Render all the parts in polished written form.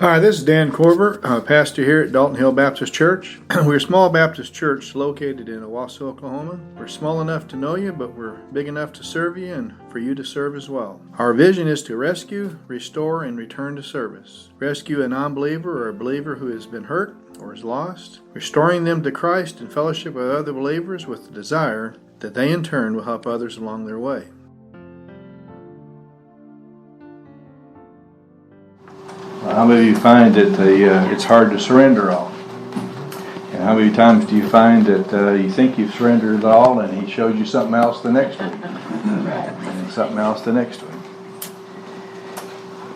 Hi, this is Dan Korver, pastor here at Dalton Hill Baptist Church. We're a small Baptist church located in Owasso, Oklahoma. We're small enough to know you, but we're big enough to serve you and for you to serve as well. Our vision is to rescue, restore, and return to service. Rescue a non-believer or a believer who has been hurt or is lost, restoring them to Christ in fellowship with other believers with the desire that they in turn will help others along their way. How many of you find that it's hard to surrender all? And how many times do you find that you think you've surrendered it all and he shows you something else the next week? And something else the next week.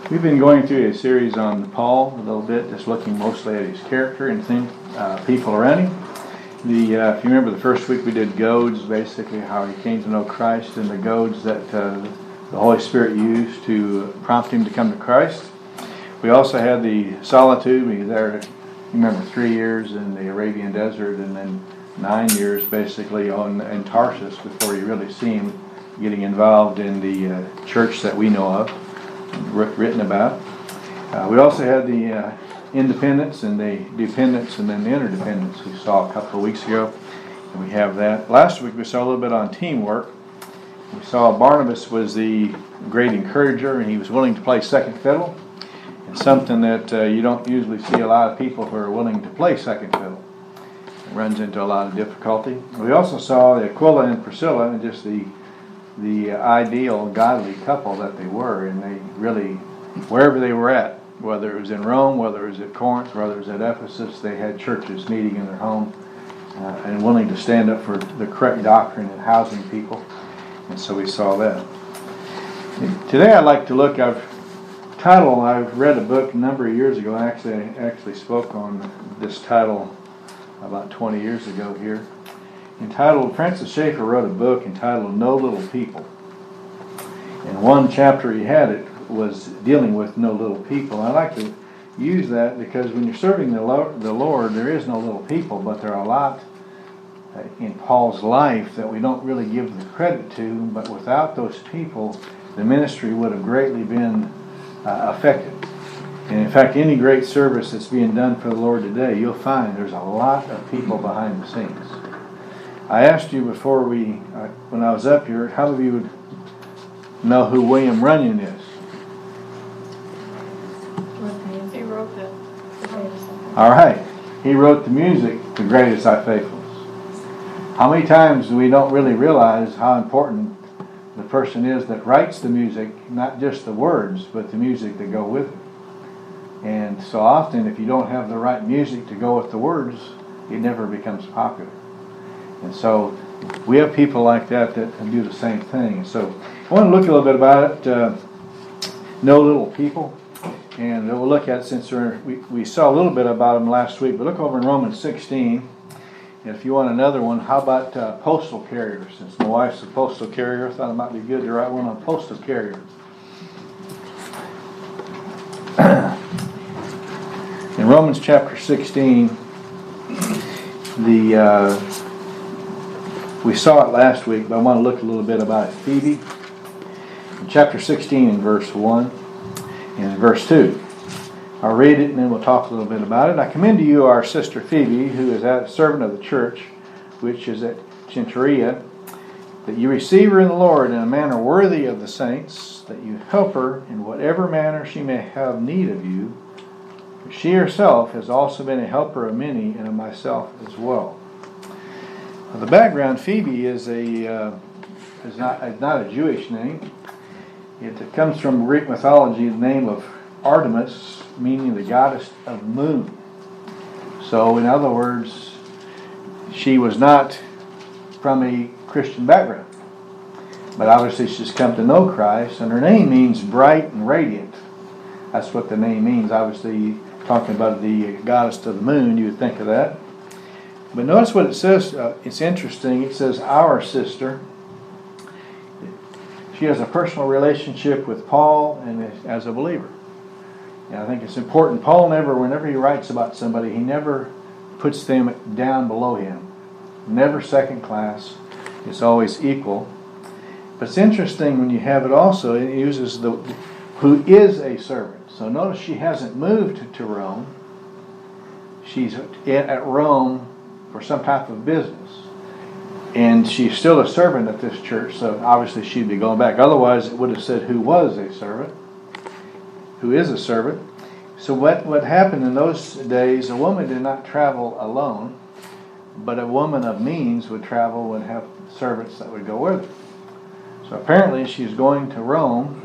We've been going through a series on Paul a little bit, just looking mostly at his character and people around him. If you remember the first week we did goads, basically how he came to know Christ, and the goads that the Holy Spirit used to prompt him to come to Christ. We also had the solitude. He was there, remember, 3 years in the Arabian desert, and then 9 years basically in Tarsus before you really see him getting involved in the church that we know of, written about. We also had the independence and the dependence and then the interdependence we saw a couple of weeks ago, and we have that. Last week we saw a little bit on teamwork. We saw Barnabas was the great encourager, and he was willing to play second fiddle. It's something that you don't usually see a lot of people who are willing to play second fiddle. It runs into a lot of difficulty. We also saw Aquila and Priscilla and just the ideal godly couple that they were, and they really, wherever they were at, whether it was in Rome, whether it was at Corinth, whether it was at Ephesus, they had churches meeting in their home and willing to stand up for the correct doctrine and housing people. And so we saw that. Today I'd like to look at title. I've read a book a number of years ago. I actually spoke on this title about 20 years ago here. Entitled, Francis Schaeffer wrote a book entitled No Little People. And one chapter he had it was dealing with no little people. I like to use that because when you're serving the Lord, there is no little people, but there are a lot in Paul's life that we don't really give the credit to, but without those people, the ministry would have greatly been affected. And in fact, any great service that's being done for the Lord today, you'll find there's a lot of people behind the scenes. I asked you before when I was up here, how many of you would know who William Runyon is? He wrote the greatest. All right. He wrote the music, The Greatest Thy Faithfulness. How many times we don't really realize how important the person is that writes the music, not just the words, but the music that go with it. And so often, if you don't have the right music to go with the words, it never becomes popular. And so we have people like that can do the same thing. So I want to look a little bit about it, No Little People. And we'll look at it since we saw a little bit about them last week. But look over in Romans 16. And if you want another one, how about postal carriers? Since my wife's a postal carrier, I thought it might be good to write one on postal carriers. In Romans chapter 16, we saw it last week, but I want to look a little bit about Phoebe. In chapter 16 in verse 1 and in verse 2. I'll read it and then we'll talk a little bit about it. I commend to you our sister Phoebe, who is a servant of the church, which is at Cenchrea, that you receive her in the Lord in a manner worthy of the saints, that you help her in whatever manner she may have need of you. For she herself has also been a helper of many, and of myself as well. Now, the background, Phoebe is not a Jewish name. It comes from Greek mythology, the name of Artemis, meaning the goddess of moon. So, in other words, she was not from a Christian background. But obviously she's come to know Christ, and her name means bright and radiant. That's what the name means. Obviously, talking about the goddess of the moon, you would think of that. But notice what it says. It's interesting. It says, our sister. She has a personal relationship with Paul and as a believer. And I think it's important. Paul whenever he writes about somebody, he never puts them down below him. Never second class. It's always equal. But it's interesting when you have it also, it uses who is a servant. So notice she hasn't moved to Rome. She's at Rome for some type of business. And she's still a servant at this church, so obviously she'd be going back. Otherwise, it would have said who was a servant, who is a servant. So what happened in those days, a woman did not travel alone, but a woman of means would travel, would have servants that would go with her. So apparently she's going to Rome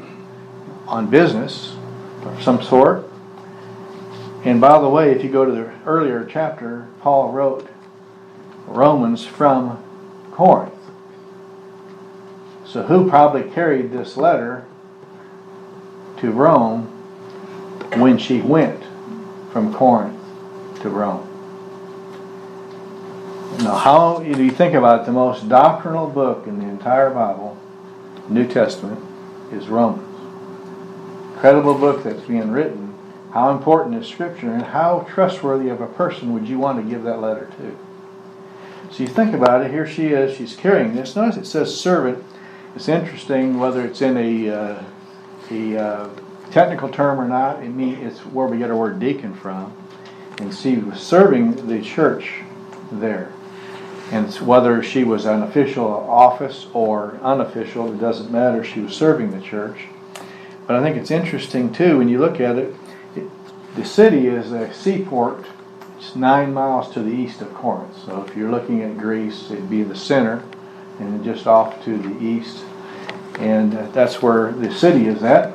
on business of some sort. And by the way, if you go to the earlier chapter, Paul wrote Romans from Corinth. So who probably carried this letter to Rome when she went from Corinth to Rome? Now, how do you think about it? The most doctrinal book in the entire Bible, New Testament, is Romans. Incredible book that's being written. How important is Scripture, and how trustworthy of a person would you want to give that letter to? So you think about it, here she is, she's carrying this. Notice it says servant. It's interesting whether it's in a technical term or not. It's where we get our word deacon from. And she was serving the church there. And whether she was an official office or unofficial, it doesn't matter. She was serving the church. But I think it's interesting too, when you look at it, the city is a seaport. It's 9 miles to the east of Corinth. So if you're looking at Greece, it'd be the center, and just off to the east. And that's where the city is at.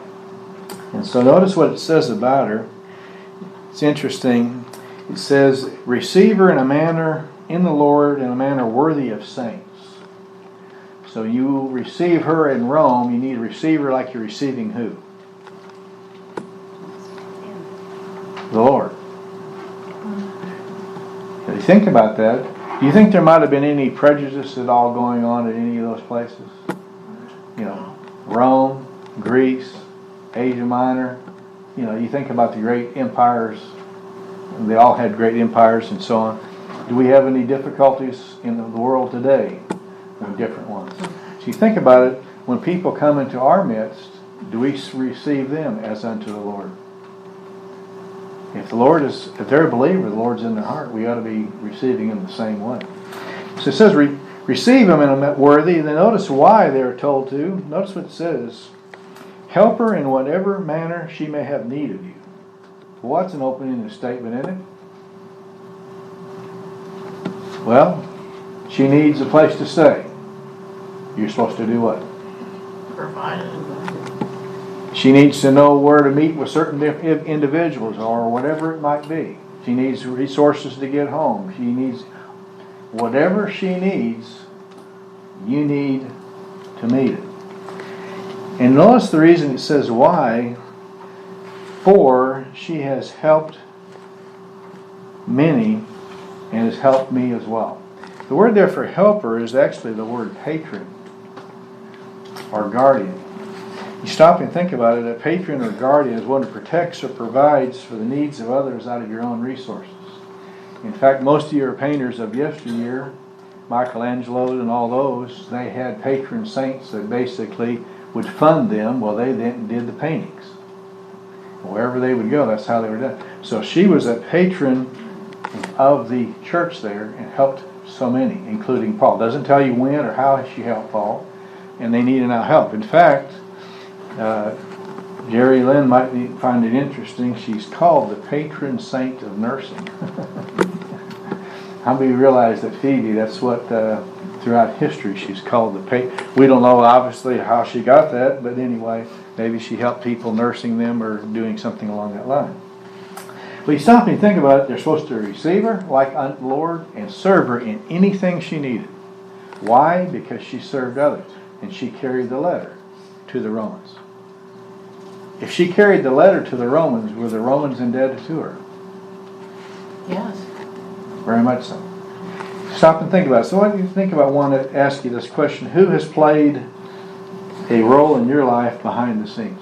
And so notice what it says about her. It's interesting. It says, receive her in a manner in the Lord, in a manner worthy of saints. So you receive her in Rome, you need to receive her like you're receiving who? The Lord. If you think about that, do you think there might have been any prejudice at all going on at any of those places? You know, Rome, Greece, Asia Minor. You know, you think about the great empires, and they all had great empires and so on. Do we have any difficulties in the world today? Different ones. So you think about it, when people come into our midst, do we receive them as unto the Lord? If they're a believer, the Lord's in their heart, we ought to be receiving them the same way. So it says, receive them in a worthy. Then notice why they're told to. Notice what it says. Help her in whatever manner she may have need of you. Well, what's an opening statement in it? Well, she needs a place to stay. You're supposed to do what? Provide it. She needs to know where to meet with certain individuals or whatever it might be. She needs resources to get home. She needs whatever she needs, you need to meet it. And notice the reason it says why. For she has helped many and has helped me as well. The word there for helper is actually the word patron or guardian. You stop and think about it, a patron or guardian is one who protects or provides for the needs of others out of your own resources. In fact, most of your painters of yesteryear, Michelangelo and all those, they had patron saints that basically would fund them while they then did the paintings. Wherever they would go, that's how they were done. So she was a patron of the church there and helped so many, including Paul. Doesn't tell you when or how she helped Paul, and they needed our help. In fact, Jerry Lynn might find it interesting. She's called the patron saint of nursing. How many realize that Phoebe, that's what throughout history she's called the patron. We don't know obviously how she got that, but anyway, maybe she helped people nursing them or doing something along that line. But you stop and think about it, they're supposed to receive her like unto the Lord and serve her in anything she needed. Why? Because she served others and she carried the letter to the Romans. If she carried the letter to the Romans, were the Romans indebted to her? Yes. Very much so. Stop and think about it. So what do you think about? I want to ask you this question. Who has played a role in your life behind the scenes?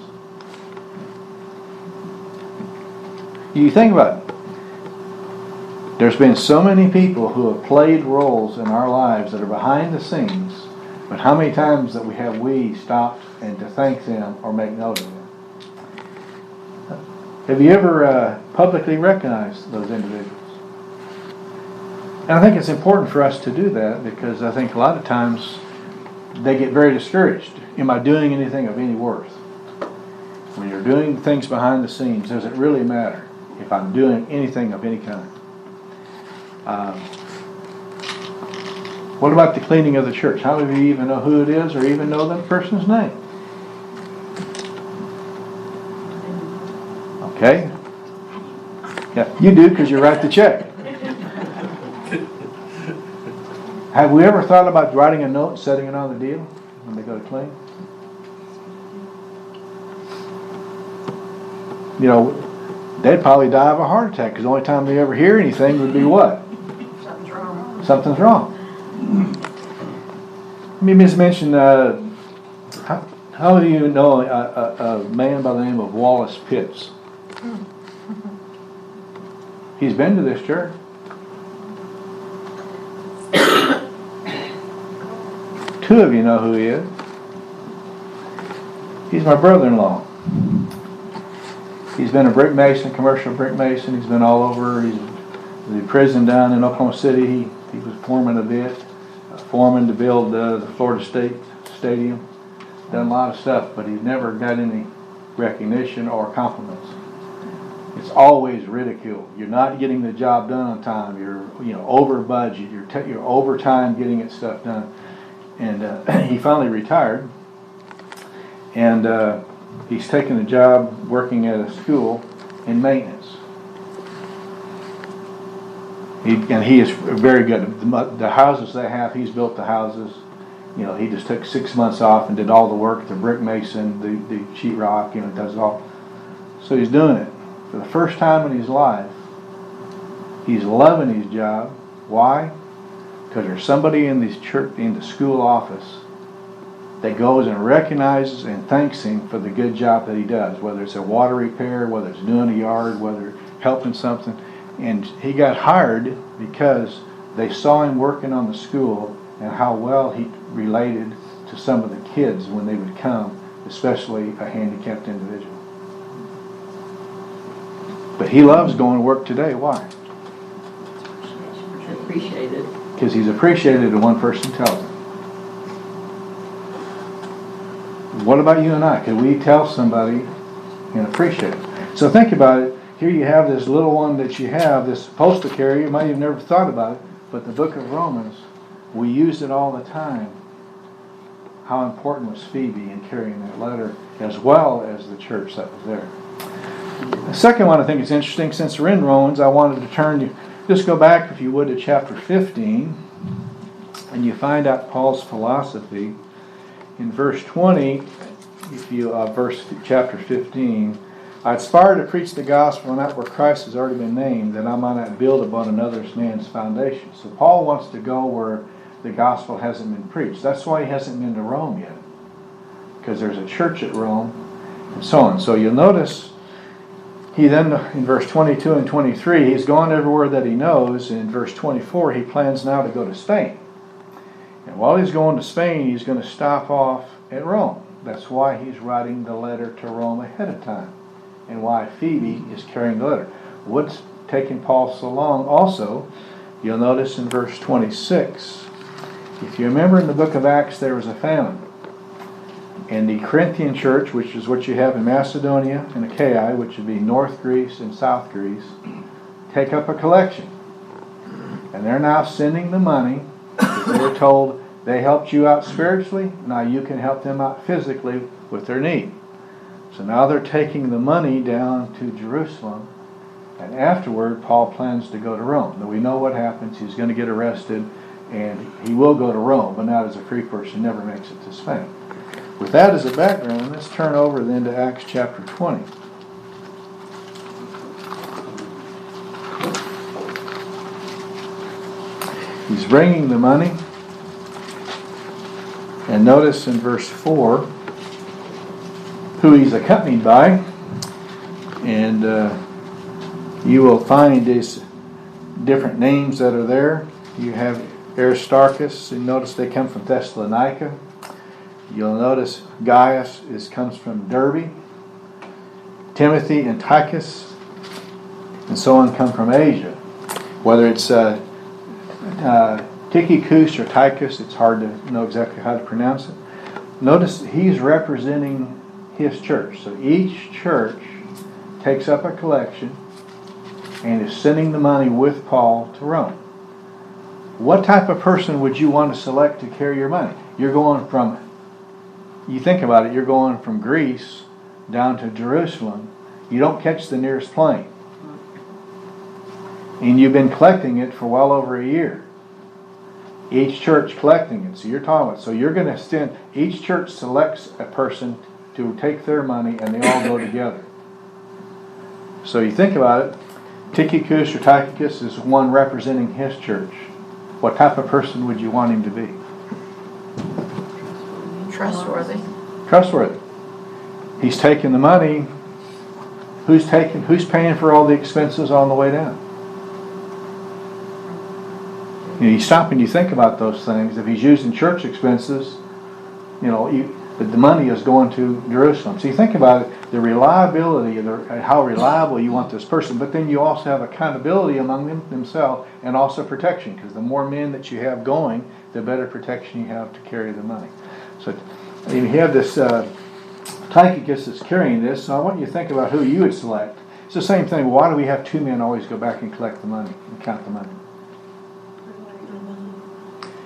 You think about it. There's been so many people who have played roles in our lives that are behind the scenes, but how many times that we stopped and to thank them or make note of them? Have you ever publicly recognized those individuals? And I think it's important for us to do that because I think a lot of times they get very discouraged. Am I doing anything of any worth? When you're doing things behind the scenes, does it really matter if I'm doing anything of any kind? What about the cleaning of the church? How many of you even know who it is or even know that person's name? Okay? Yeah, you do because you write the check. Have we ever thought about writing a note and setting it on the deal when they go to clean? You know, they'd probably die of a heart attack because the only time they ever hear anything would be what? Something's wrong. Something's wrong. Let me just mention, how do you know a man by the name of Wallace Pitts? He's been to this church. Two of you know who he is. He's my brother-in-law. He's been a brick mason, commercial brick mason. He's been all over. He's the prison down in Oklahoma City. He was foreman a bit, foreman to build the Florida State Stadium. Done a lot of stuff, but he's never got any recognition or compliments. It's always ridiculed. You're not getting the job done on time. You're over budget. You're over time getting it stuff done. And he finally retired, and he's taken a job working at a school in maintenance. He is very good. The houses they have, he's built the houses. He just took 6 months off and did all the work, the brick mason, the sheetrock, does it all. So he's doing it. For the first time in his life, he's loving his job. Why? Because there's somebody in the school office that goes and recognizes and thanks him for the good job that he does, whether it's a water repair, whether it's doing a yard, whether helping something. And he got hired because they saw him working on the school and how well he related to some of the kids when they would come, especially a handicapped individual. But he loves going to work today. Why? Appreciated. Because he's appreciated and one person tells him. What about you and I? Could we tell somebody and appreciate it? So think about it. Here you have this little one that you have, this postal carrier. You might have never thought about it, but the book of Romans, we use it all the time. How important was Phoebe in carrying that letter, as well as the church that was there. The second one I think is interesting. Since we're in Romans, I wanted to turn you, just go back, if you would, to chapter 15, and you find out Paul's philosophy. In verse 20, chapter 15, I aspire to preach the gospel not where Christ has already been named, that I might not build upon another man's foundation. So Paul wants to go where the gospel hasn't been preached. That's why he hasn't been to Rome yet, because there's a church at Rome, and so on. So you'll notice he then, in verse 22 and 23, he's gone everywhere that he knows. In verse 24, he plans now to go to Spain. And while he's going to Spain, he's going to stop off at Rome. That's why he's writing the letter to Rome ahead of time, and why Phoebe is carrying the letter. What's taking Paul so long also, you'll notice in verse 26, if you remember in the book of Acts, there was a famine. And the Corinthian church, which is what you have in Macedonia and Achaia, which would be North Greece and South Greece, take up a collection. And they're now sending the money, because they were told they helped you out spiritually, now you can help them out physically with their need. So now they're taking the money down to Jerusalem, and afterward Paul plans to go to Rome. Now we know what happens. He's going to get arrested, and he will go to Rome, but not as a free person, never makes it to Spain. With that as a background, let's turn over then to Acts chapter 20. He's bringing the money, and notice in verse 4 who he's accompanied by, and you will find these different names that are there. You have Aristarchus, and notice they come from Thessalonica. You'll notice Gaius comes from Derbe. Timothy and Tychus and so on come from Asia. Whether it's Tychicus or Tychus, it's hard to know exactly how to pronounce it. Notice he's representing his church. So each church takes up a collection and is sending the money with Paul to Rome. What type of person would you want to select to carry your money? You're going from, you think about it, you're going from Greece down to Jerusalem. You don't catch the nearest plane. And you've been collecting it for well over a year. Each church collecting it. So you're talking about, so you're going to send, each church selects a person to take their money and they all go together. So you think about it, Tychicus or Tychicus is one representing his church. What type of person would you want him to be? Trustworthy. Trustworthy. He's taking the money. Who's paying for all the expenses on the way down? You stop and you think about those things. If he's using church expenses, but the money is going to Jerusalem. So you think about it, the reliability, how reliable you want this person, but then you also have accountability among themselves and also protection, because the more men that you have going, the better protection you have to carry the money. So you have this Tychicus that's carrying this, so I want you to think about who you would select. It's the same thing. Why do we have two men always go back and collect the money and count the money?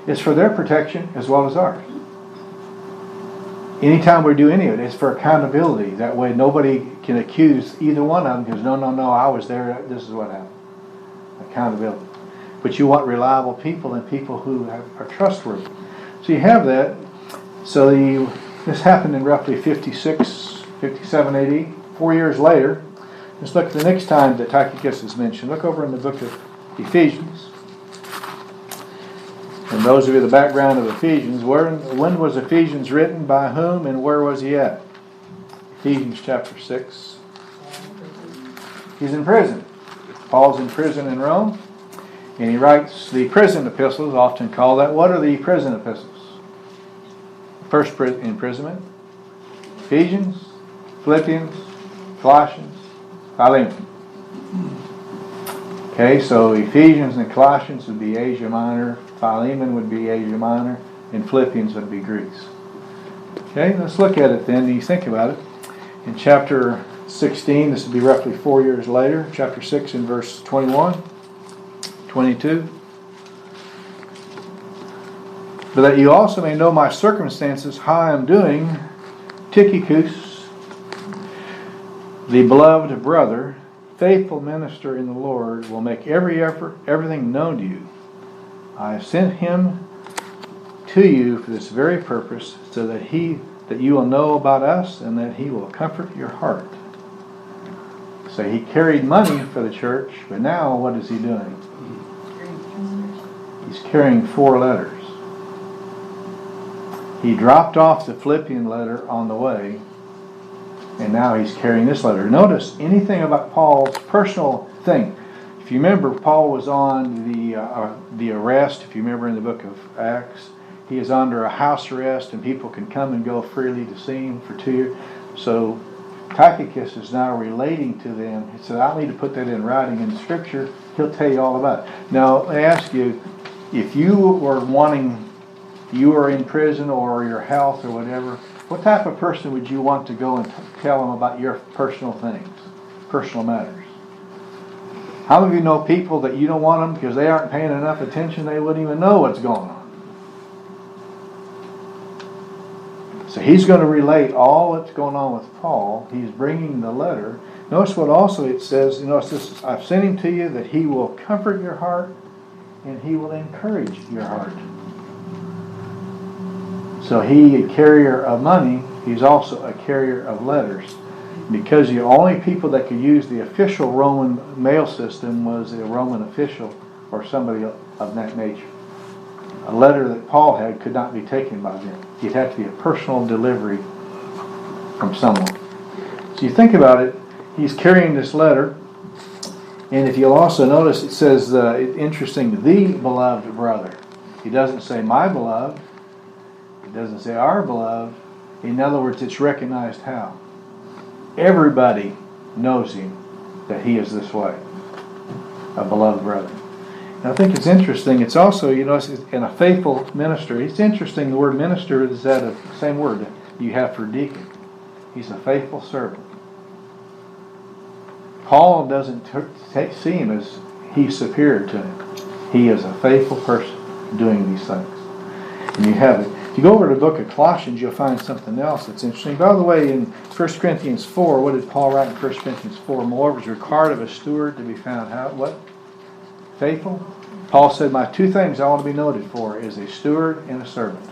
It's for their protection as well as ours. Anytime we do any of it, it's for accountability. That way nobody can accuse either one of them because no, I was there, this is what happened. Accountability. But you want reliable people and people who are trustworthy. So you have that. So this happened in roughly 56, 57 AD. 4 years later, let's look at the next time that Tychicus is mentioned. Look over in the book of Ephesians. And those of you, the background of Ephesians, when was Ephesians written, by whom, and where was he at? Ephesians chapter 6. He's in prison. Paul's in prison in Rome, and he writes the prison epistles, often called that. What are the prison epistles? First imprisonment, Ephesians, Philippians, Colossians, Philemon. Okay, so Ephesians and Colossians would be Asia Minor, Philemon would be Asia Minor, and Philippians would be Greece. Okay, let's look at it then. You think about it. In chapter 16, this would be roughly 4 years later, chapter 6 in verse 21, 22. But that you also may know my circumstances, how I am doing, Tychicus, the beloved brother, faithful minister in the Lord, will make every effort, everything known to you. I have sent him to you for this very purpose, so that you will know about us and that he will comfort your heart. So he carried money for the church, but now what is he doing? He's carrying 4 letters. He dropped off the Philippian letter on the way, and now he's carrying this letter. Notice anything about Paul's personal thing. If you remember, Paul was on the arrest. If you remember in the book of Acts, he is under a house arrest, and people can come and go freely to see him for 2 years. So Tychicus is now relating to them. He said, "I need to put that in writing in Scripture." He'll tell you all about it. Now, I ask you, if you were in prison or your health or whatever, what type of person would you want to go and tell them about your personal things, personal matters? How many of you know people that you don't want them because they aren't paying enough attention, they wouldn't even know what's going on? So he's going to relate all that's going on with Paul. He's bringing the letter. Notice what also it says, this, I've sent him to you that he will comfort your heart and he will encourage your heart. So he, a carrier of money, he's also a carrier of letters. Because the only people that could use the official Roman mail system was a Roman official or somebody of that nature. A letter that Paul had could not be taken by them. It had to be a personal delivery from someone. So you think about it, he's carrying this letter, and if you'll also notice, it says, interesting, the beloved brother. He doesn't say my beloved. It doesn't say our beloved. In other words, it's recognized how? Everybody knows him, that he is this way, a beloved brother. And I think it's interesting. It's also, in a faithful minister. It's interesting. The word minister is the same word that you have for deacon. He's a faithful servant. Paul doesn't see him as he's superior to him. He is a faithful person doing these things. And you have it. If you go over to the book of Colossians, you'll find something else that's interesting. By the way, in 1 Corinthians 4, what did Paul write in 1 Corinthians 4? Moreover, it is required of a steward to be found how? What? Faithful. Paul said, my two things I want to be noted for is a steward and a servant.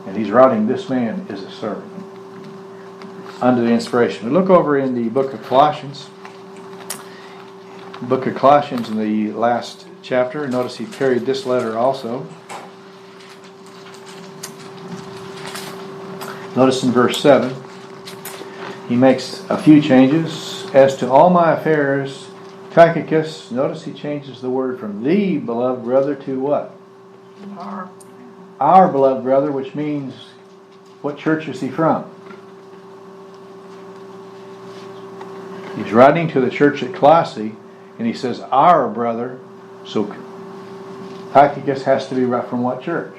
And he's writing, this man is a servant under the inspiration. We look over in the book of Colossians. Book of Colossians in the last chapter. Notice he carried this letter also. Notice in verse 7, he makes a few changes. As to all my affairs, Tychicus, notice he changes the word from the beloved brother to what? Our beloved brother, which means, what church is he from? He's writing to the church at Colossae, and he says, our brother. So Tychicus has to be from what church?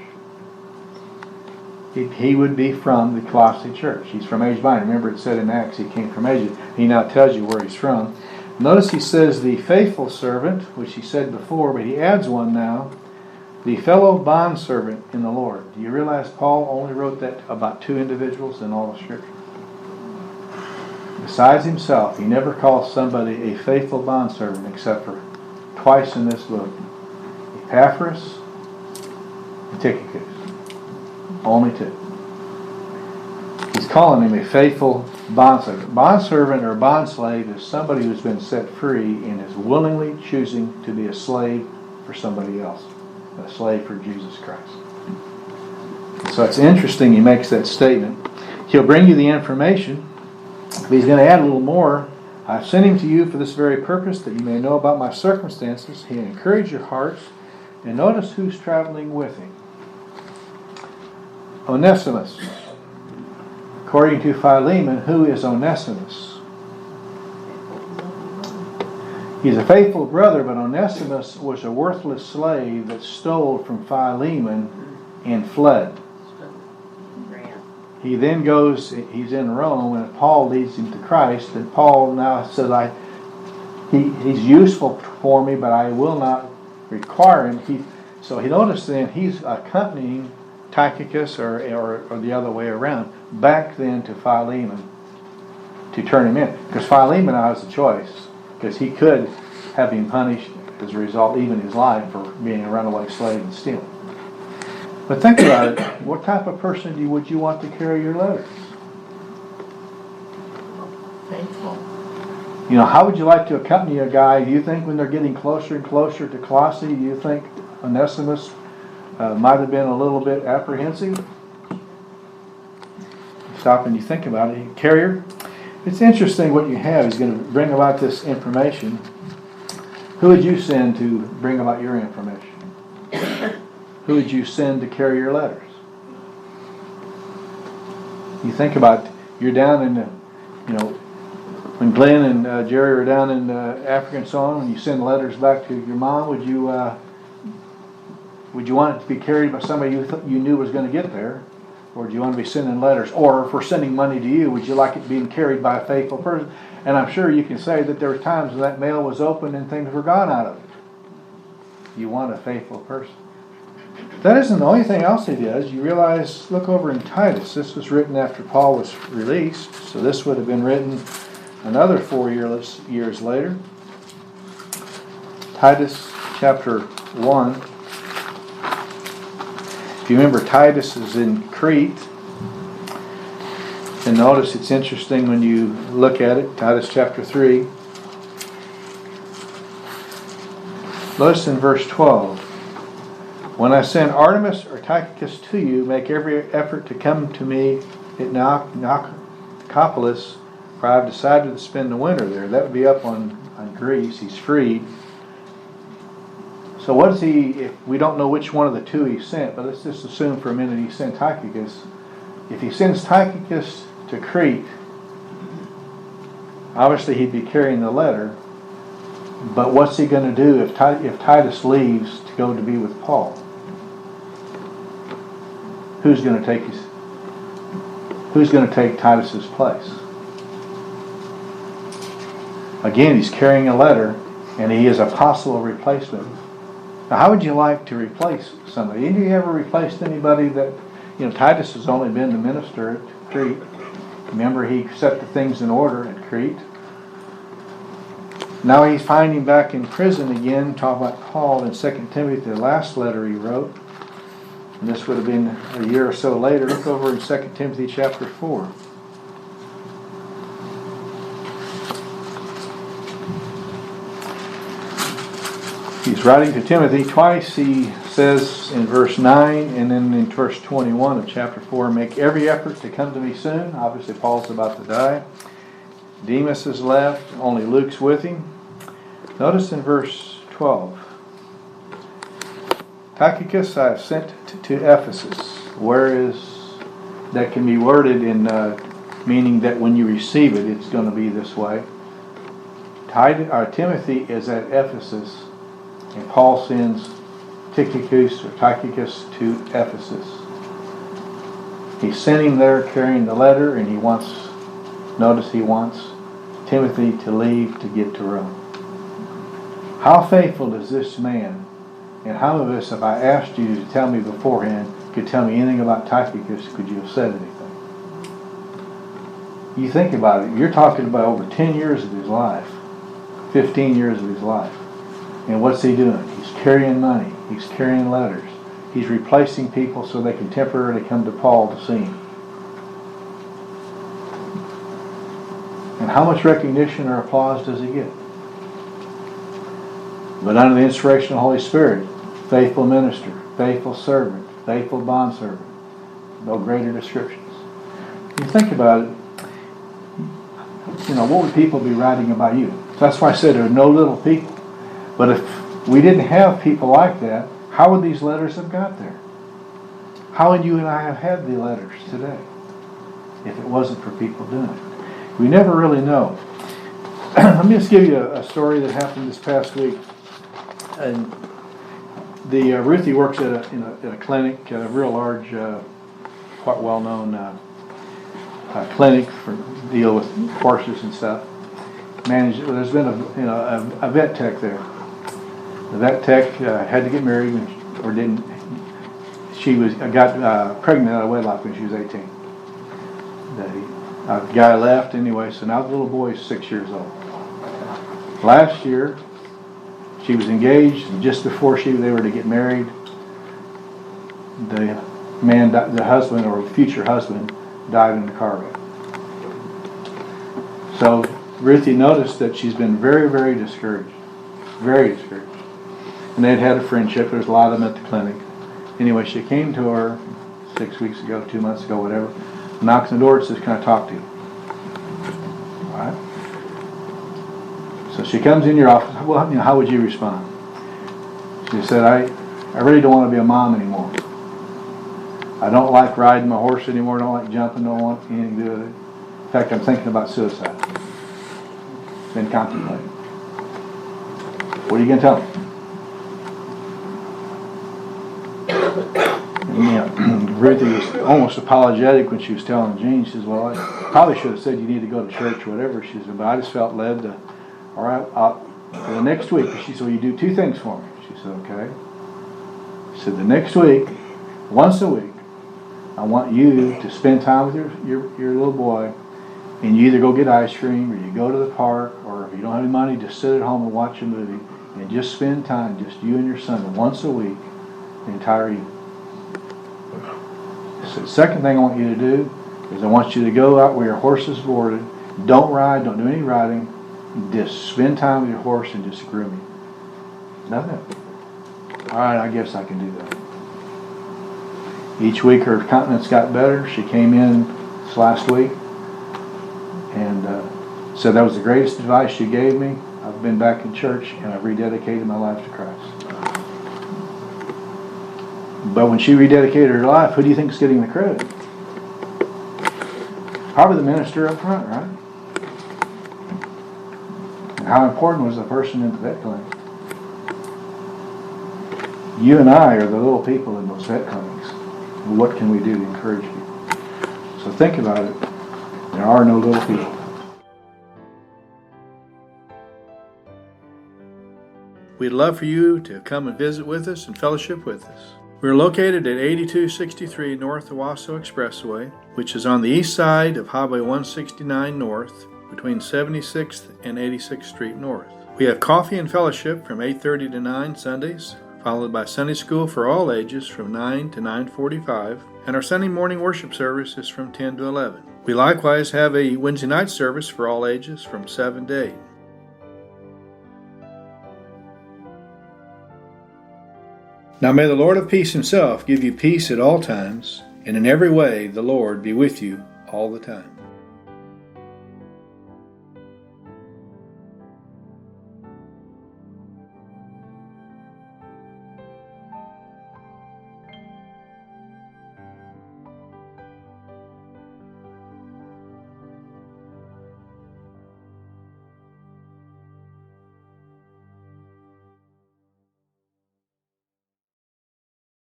He would be from the Colossae church. He's from Asia Minor. Remember it said in Acts he came from Asia. He now tells you where he's from. Notice he says the faithful servant, which he said before, but he adds one now, the fellow bondservant in the Lord. Do you realize Paul only wrote that about two individuals in all of Scripture? Besides himself, he never calls somebody a faithful bondservant except for twice in this book. Epaphras and Tychicus. Only two. He's calling him a faithful bondservant. Bondservant or bondslave is somebody who's been set free and is willingly choosing to be a slave for somebody else. A slave for Jesus Christ. So it's interesting he makes that statement. He'll bring you the information, but he's going to add a little more. I've sent him to you for this very purpose, that you may know about my circumstances. He encouraged your hearts. And notice who's traveling with him. Onesimus. According to Philemon, who is Onesimus? He's a faithful brother, but Onesimus was a worthless slave that stole from Philemon and fled. He then goes, he's in Rome, and Paul leads him to Christ, and Paul now says, he's useful for me, but I will not require him. So he noticed then he's accompanying Tychicus, or the other way around, back then to Philemon to turn him in. Because Philemon has a choice, because he could have been punished as a result, even his life, for being a runaway slave and stealing. But think about it. What type of person would you want to carry your letters? Faithful. How would you like to accompany a guy? Do you think when they're getting closer and closer to Colossae, do you think Onesimus might have been a little bit apprehensive? Stop and you think about it. Carrier. It's interesting what you have. He's going to bring about this information. Who would you send to bring about your information? Who would you send to carry your letters? You think about, you're down in when Glenn and Jerry are down in Africa and so on, when you send letters back to your mom, would you want it to be carried by somebody you knew was going to get there? Or do you want to be sending letters? Or if we're sending money to you, would you like it being carried by a faithful person? And I'm sure you can say that there were times when that mail was open and things were gone out of it. You want a faithful person. That isn't the only thing else he does. You realize, look over in Titus. This was written after Paul was released. So this would have been written another 4 years later. Titus chapter 1. If you remember, Titus is in Crete. And notice it's interesting when you look at it. Titus chapter 3. Notice in verse 12. When I send Artemas or Tychicus to you, make every effort to come to me at Nicopolis, for I have decided to spend the winter there. That would be up on Greece. He's freed. So what is he, if we don't know which one of the two he sent, but let's just assume for a minute he sent Tychicus. If he sends Tychicus to Crete, Obviously he'd be carrying the letter, but what's he going to do if Titus leaves to go to be with Paul? Who's going to take Titus's place? Again, he's carrying a letter, and he is a possible replacement. Now, how would you like to replace somebody? Have you ever replaced anybody that, Titus has only been the minister at Crete. Remember, he set the things in order at Crete. Now he's finding back in prison again, talking about Paul in 2 Timothy, the last letter he wrote. And this would have been a year or so later. Look over in 2 Timothy chapter 4. He's writing to Timothy twice. He says in verse 9 and then in verse 21 of chapter 4, make every effort to come to me soon. Obviously Paul's about to die. Demas is left, only Luke's with him. Notice in verse 12, Tychicus I have sent to Ephesus, whereas that can be worded in meaning that when you receive it, it's going to be this way. Timothy is at Ephesus, and Paul sends Tychicus to Ephesus. He sent him there carrying the letter, and he wants Timothy to leave to get to Rome. How faithful does this man, and how of us, if I asked you to tell me beforehand, could tell me anything about Tychicus, could you have said anything? You think about it, you're talking about over 10 years of his life, 15 years of his life. And what's he doing? He's carrying money. He's carrying letters. He's replacing people so they can temporarily come to Paul to see him. And how much recognition or applause does he get? But under the inspiration of the Holy Spirit, faithful minister, faithful servant, faithful bondservant. No greater descriptions. You think about it, what would people be writing about you? That's why I said there are no little people. But if we didn't have people like that, how would these letters have got there? How would you and I have had the letters today if it wasn't for people doing it? We never really know. Let me just give you a story that happened this past week. And Ruthie works at a clinic, a real large, quite well-known clinic for deal with horses and stuff. There's been a vet tech there. The vet tech had to get married or didn't. She got pregnant out of wedlock when she was 18. The guy left anyway, so now the little boy is 6 years old. Last year, she was engaged, and just before they were to get married, the husband or future husband died in the car wreck. So Ruthie noticed that she's been very, very discouraged. Very discouraged. And they'd had a friendship. There's a lot of them at the clinic. Anyway, she came to her 6 weeks ago, 2 months ago, whatever, knocks on the door and says, can I talk to you? All right. So she comes in your office. Well, how would you respond? She said, I really don't want to be a mom anymore. I don't like riding my horse anymore. Don't like jumping. Don't want anything to do with it. In fact, I'm thinking about suicide. Been contemplating. What are you going to tell them? Ruthie was almost apologetic when she was telling Jean. She says, well, I probably should have said you need to go to church or whatever. She said, but I just felt led to, all right, for the next week. She said, well, you do 2 things for me. She said, okay. She said, the next week, once a week, I want you to spend time with your little boy, and you either go get ice cream or you go to the park, or if you don't have any money, just sit at home and watch a movie and just spend time, just you and your son, once a week, the entire evening. So the second thing I want you to do is I want you to go out where your horse is boarded. Don't ride, don't do any riding. Just spend time with your horse and just groom him. Nothing. All right, I guess I can do that. Each week her countenance got better. She came in this last week and said that was the greatest advice she gave me. I've been back in church and I've rededicated my life to Christ. But when she rededicated her life, who do you think is getting the credit? Probably the minister up front, right? And how important was the person in the vet clinic? You and I are the little people in those vet clinics. What can we do to encourage people? So think about it. There are no little people. We'd love for you to come and visit with us and fellowship with us. We're located at 8263 North Owasso Expressway, which is on the east side of Highway 169 North, between 76th and 86th Street North. We have coffee and fellowship from 8:30 to 9 Sundays, followed by Sunday school for all ages from 9 to 9:45, and our Sunday morning worship service is from 10 to 11. We likewise have a Wednesday night service for all ages from 7 to 8. Now may the Lord of peace himself give you peace at all times, and in every way the Lord be with you all the time.